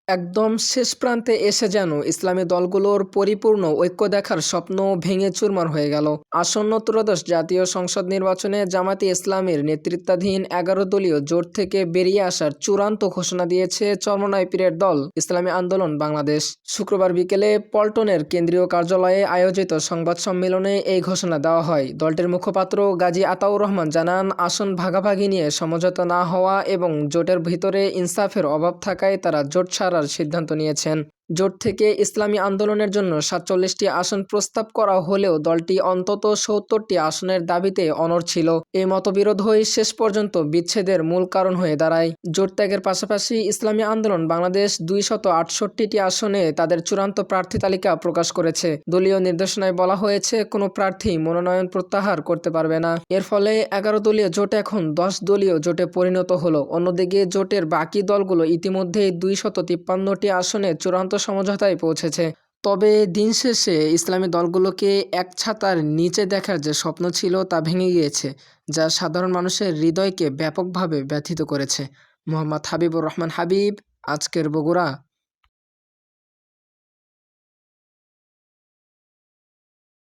একদম শেষ প্রান্তে এসে যেন ইসলামী দলগুলোর পরিপূর্ণ ঐক্য দেখার স্বপ্ন ভেঙে চুরমার হয়ে গেল। আসন্ন ত্রয়োদশ জাতীয় সংসদ নির্বাচনে জামায়াতে ইসলামীর নেতৃত্বাধীন ১১ দলীয় জোট থেকে বেরিয়ে আসার চূড়ান্ত ঘোষণা দিয়েছে চরমোনাই পীরের দল ইসলামী আন্দোলন বাংলাদেশ। শুক্রবার বিকেলে পল্টনের কেন্দ্রীয় কার্যালয়ে আয়োজিত সংবাদ সম্মেলনে এই ঘোষণা দেওয়া হয়। দলটির মুখপাত্র গাজী আতাউর রহমান জানান, আসন ভাগাভাগি নিয়ে সমঝোতা না হওয়া এবং জোটের ভিতরে ইনসাফের অভাব থাকায় তারা জোট ছাড়ার সিদ্ধান্ত নিয়েছেন। জোট থেকে ইসলামী আন্দোলনের জন্য ৪৭টি আসন প্রস্তাব করা হলেও দলটি অন্তত ৭০টি আসনের দাবিতে অনড় ছিল। এই মতবিরোধই শেষ পর্যন্ত বিচ্ছেদের মূল কারণ হয়ে দাঁড়ায়। জোট ত্যাগের পাশাপাশি ইসলামী আন্দোলন বাংলাদেশ ২৬৮টি আসনে তাদের চূড়ান্ত প্রার্থী তালিকা প্রকাশ করেছে। দলীয় নির্দেশনায় বলা হয়েছে, কোনো প্রার্থী মনোনয়ন প্রত্যাহার করতে পারবে না। এর ফলে ১১ দলীয় জোট এখন ১০ দলীয় জোটে পরিণত হলো। অন্যদিকে জোটের বাকি দলগুলো ইতিমধ্যেই ২৫৩টি আসনে চূড়ান্ত সমঝোতায় পৌঁছেছে। তবে দিন শেষে ইসলামী দলগুলোকে এক ছাতার নিচে দেখার যে স্বপ্ন ছিল তা ভেঙে গিয়েছে, যা সাধারণ মানুষের হৃদয়কে ব্যাপকভাবে ব্যথিত করেছে। মোহাম্মদ হাবিবুর রহমান হাবিব, আজকের বগুড়া।